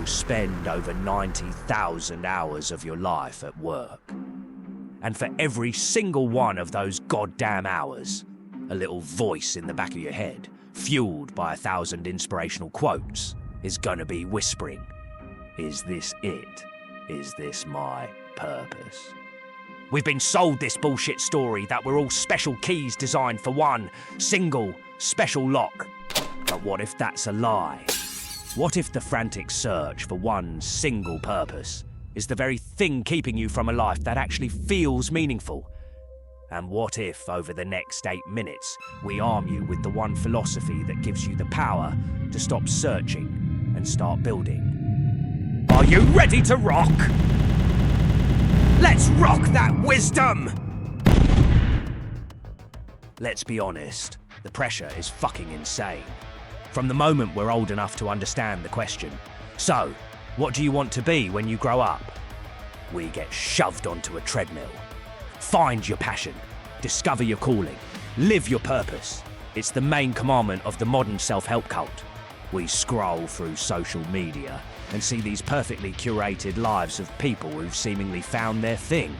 you spend over 90,000 hours of your life at work. And for every single one of those goddamn hours, a little voice in the back of your head, fueled by 1,000 inspirational quotes, is gonna be whispering, "Is this it? Is this my purpose?" We've been sold this bullshit story that we're all special keys designed for one single special lock. But what if that's a lie? What if the frantic search for one single purpose is the very thing keeping you from a life that actually feels meaningful? And what if, over the next 8 minutes, we arm you with the one philosophy that gives you the power to stop searching and start building? Are you ready to rock? Let's rock that wisdom! Let's be honest, the pressure is fucking insane. From the moment we're old enough to understand the question, so, what do you want to be when you grow up? We get shoved onto a treadmill. Find your passion, discover your calling, live your purpose. It's the main commandment of the modern self-help cult. We scroll through social media and see these perfectly curated lives of people who've seemingly found their thing.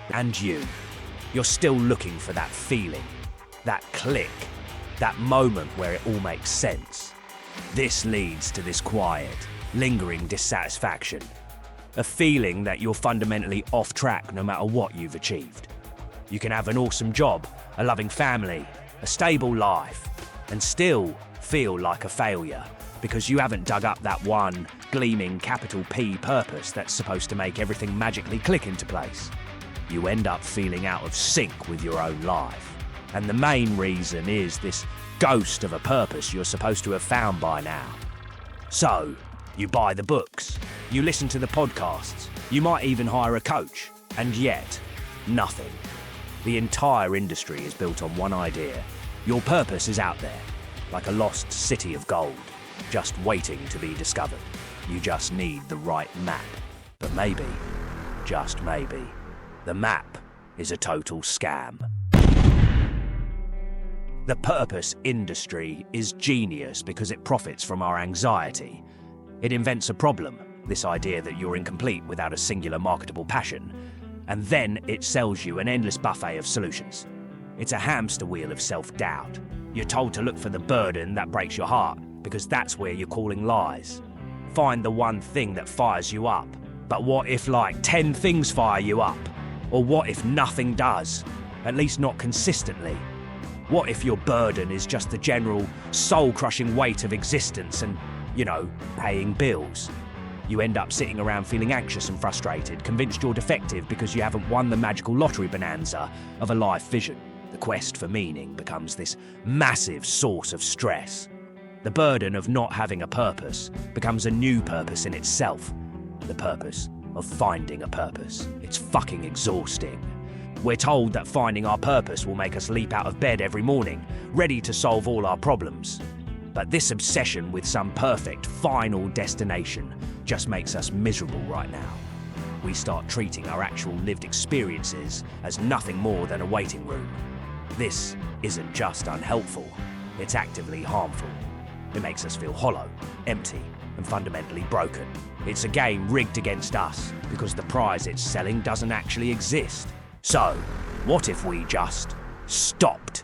And you're still looking for that feeling, that click, that moment where it all makes sense. This leads to this quiet, lingering dissatisfaction. A feeling that you're fundamentally off track no matter what you've achieved. You can have an awesome job, a loving family, a stable life, and still feel like a failure because you haven't dug up that one gleaming capital P purpose that's supposed to make everything magically click into place. You end up feeling out of sync with your own life. And the main reason is this ghost of a purpose you're supposed to have found by now. So, you buy the books, you listen to the podcasts, you might even hire a coach, and yet, nothing. The entire industry is built on one idea. Your purpose is out there, like a lost city of gold, just waiting to be discovered. You just need the right map. But maybe, just maybe, the map is a total scam. The purpose industry is genius because it profits from our anxiety. It invents a problem, this idea that you're incomplete without a singular marketable passion, and then it sells you an endless buffet of solutions. It's a hamster wheel of self-doubt. You're told to look for the burden that breaks your heart, because that's where your calling lies. Find the one thing that fires you up. But what if like 10 things fire you up? Or what if nothing does? At least not consistently. What if your burden is just the general soul-crushing weight of existence and, paying bills? You end up sitting around feeling anxious and frustrated, convinced you're defective because you haven't won the magical lottery bonanza of a life vision. The quest for meaning becomes this massive source of stress. The burden of not having a purpose becomes a new purpose in itself. The purpose of finding a purpose. It's fucking exhausting. We're told that finding our purpose will make us leap out of bed every morning, ready to solve all our problems. But this obsession with some perfect final destination just makes us miserable right now. We start treating our actual lived experiences as nothing more than a waiting room. This isn't just unhelpful, it's actively harmful. It makes us feel hollow, empty, and fundamentally broken. It's a game rigged against us because the prize it's selling doesn't actually exist. So, what if we just stopped?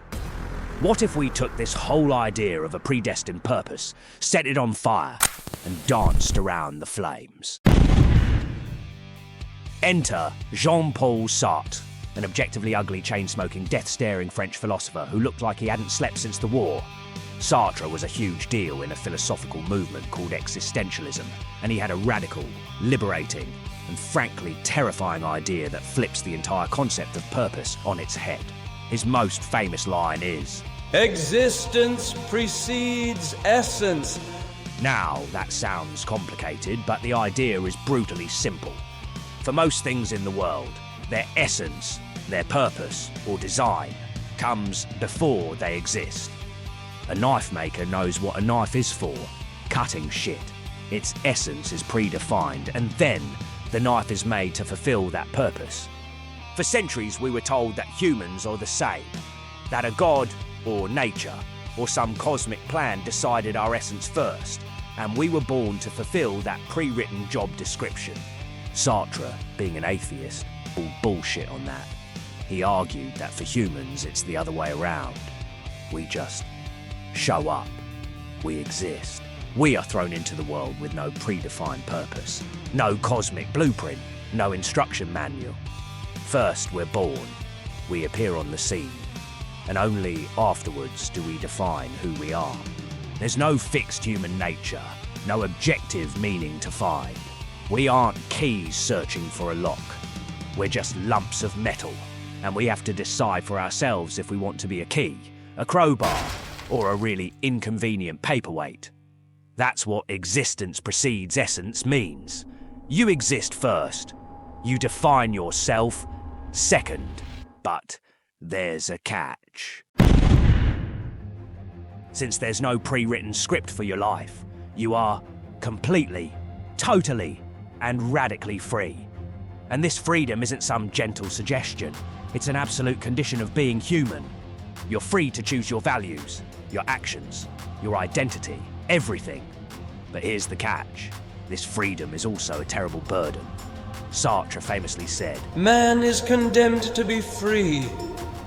What if we took this whole idea of a predestined purpose, set it on fire, and danced around the flames? Enter Jean-Paul Sartre, an objectively ugly, chain-smoking, death-staring French philosopher who looked like he hadn't slept since the war. Sartre was a huge deal in a philosophical movement called existentialism, and he had a radical, liberating, and frankly terrifying idea that flips the entire concept of purpose on its head. His most famous line is, "Existence precedes essence." Now, that sounds complicated, but the idea is brutally simple. For most things in the world, their essence, their purpose, or design comes before they exist. A knife maker knows what a knife is for, cutting shit. Its essence is predefined, and then the knife is made to fulfill that purpose. For centuries, we were told that humans are the same, that a god, or nature, or some cosmic plan decided our essence first, and we were born to fulfill that pre-written job description. Sartre, being an atheist, called bullshit on that. He argued that for humans it's the other way around. We just show up. We exist. We are thrown into the world with no predefined purpose, no cosmic blueprint, no instruction manual. First we're born, we appear on the scene, and only afterwards do we define who we are. There's no fixed human nature, no objective meaning to find. We aren't keys searching for a lock. We're just lumps of metal, and we have to decide for ourselves if we want to be a key, a crowbar, or a really inconvenient paperweight. That's what existence precedes essence means. You exist first. You define yourself second. But there's a catch. Since there's no pre-written script for your life, you are completely, totally, and radically free. And this freedom isn't some gentle suggestion. It's an absolute condition of being human. You're free to choose your values, your actions, your identity, everything. But here's the catch. This freedom is also a terrible burden. Sartre famously said, "Man is condemned to be free."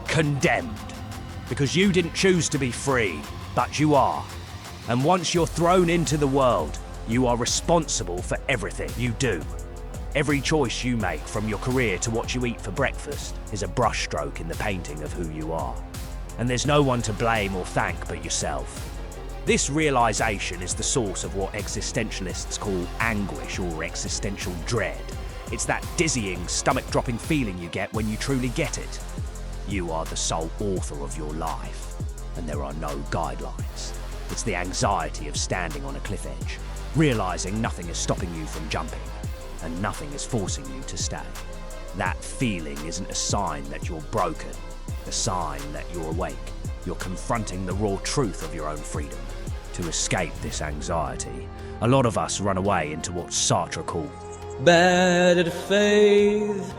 Condemned. Because you didn't choose to be free, but you are. And once you're thrown into the world, you are responsible for everything you do. Every choice you make, from your career to what you eat for breakfast, is a brushstroke in the painting of who you are. And there's no one to blame or thank but yourself. This realization is the source of what existentialists call anguish or existential dread. It's that dizzying, stomach-dropping feeling you get when you truly get it. You are the sole author of your life, and there are no guidelines. It's the anxiety of standing on a cliff edge, realizing nothing is stopping you from jumping, and nothing is forcing you to stay. That feeling isn't a sign that you're broken, a sign that you're awake. You're confronting the raw truth of your own freedom. To escape this anxiety, a lot of us run away into what Sartre called bad faith.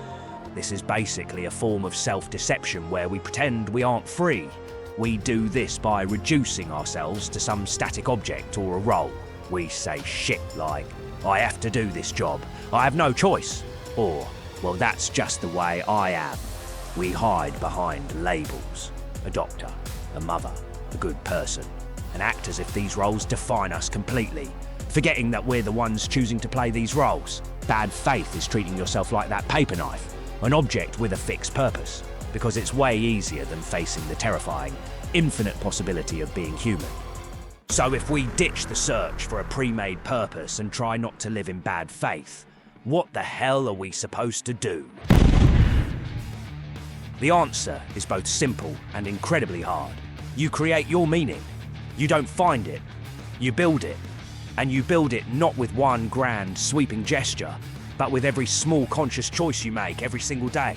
This is basically a form of self-deception where we pretend we aren't free. We do this by reducing ourselves to some static object or a role. We say shit like, "I have to do this job, I have no choice," or, "Well, that's just the way I am." We hide behind labels: a doctor, a mother, a good person, and act as if these roles define us completely, forgetting that we're the ones choosing to play these roles. Bad faith is treating yourself like that paper knife, an object with a fixed purpose, because it's way easier than facing the terrifying, infinite possibility of being human. So if we ditch the search for a pre-made purpose and try not to live in bad faith, what the hell are we supposed to do? The answer is both simple and incredibly hard. You create your meaning. You don't find it, you build it. And you build it not with one grand sweeping gesture, but with every small conscious choice you make every single day.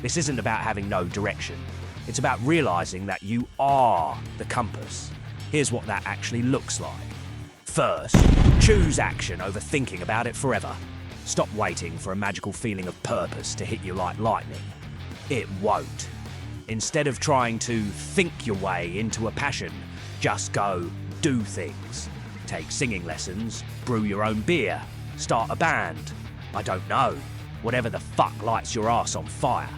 This isn't about having no direction. It's about realizing that you are the compass. Here's what that actually looks like. First, choose action over thinking about it forever. Stop waiting for a magical feeling of purpose to hit you like lightning. It won't. Instead of trying to think your way into a passion, just go do things. Take singing lessons, brew your own beer, start a band. I don't know. Whatever the fuck lights your ass on fire.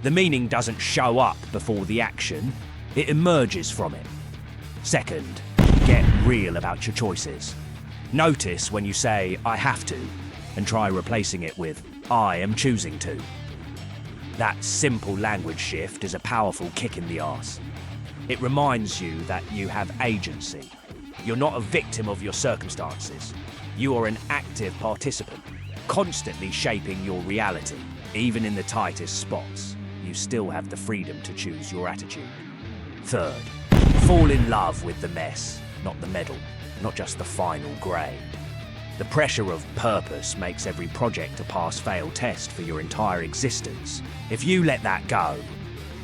The meaning doesn't show up before the action, it emerges from it. Second, get real about your choices. Notice when you say, "I have to," and try replacing it with, "I am choosing to." That simple language shift is a powerful kick in the arse. It reminds you that you have agency. You're not a victim of your circumstances. You are an active participant, constantly shaping your reality. Even in the tightest spots, you still have the freedom to choose your attitude. Third, fall in love with the mess, not the medal, not just the final grade. The pressure of purpose makes every project a pass-fail test for your entire existence. If you let that go,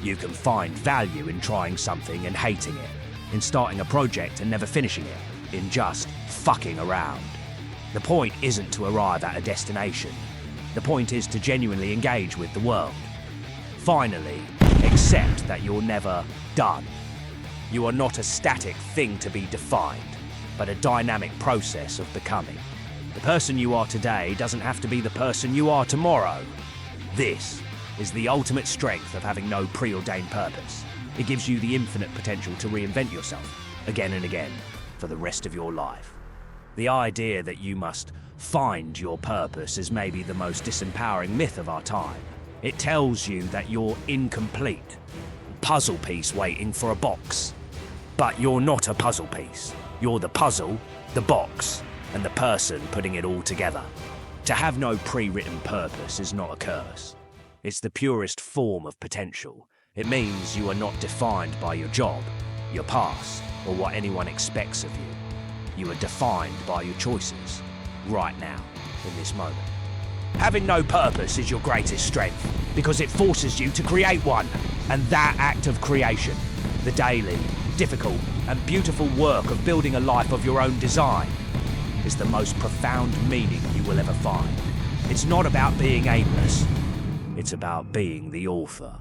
you can find value in trying something and hating it, in starting a project and never finishing it, in just fucking around. The point isn't to arrive at a destination. The point is to genuinely engage with the world. Finally, accept that you're never done. You are not a static thing to be defined. but a dynamic process of becoming. The person you are today doesn't have to be the person you are tomorrow. This is the ultimate strength of having no preordained purpose. It gives you the infinite potential to reinvent yourself again and again for the rest of your life. The idea that you must find your purpose is maybe the most disempowering myth of our time. It tells you that you're incomplete, a puzzle piece waiting for a box. But you're not a puzzle piece. You're the puzzle, the box, and the person putting it all together. To have no pre-written purpose is not a curse. It's the purest form of potential. It means you are not defined by your job, your past, or what anyone expects of you. You are defined by your choices, right now, in this moment. Having no purpose is your greatest strength, because it forces you to create one. And that act of creation, the daily, difficult, and beautiful work of building a life of your own design, is the most profound meaning you will ever find. It's not about being aimless. It's about being the author.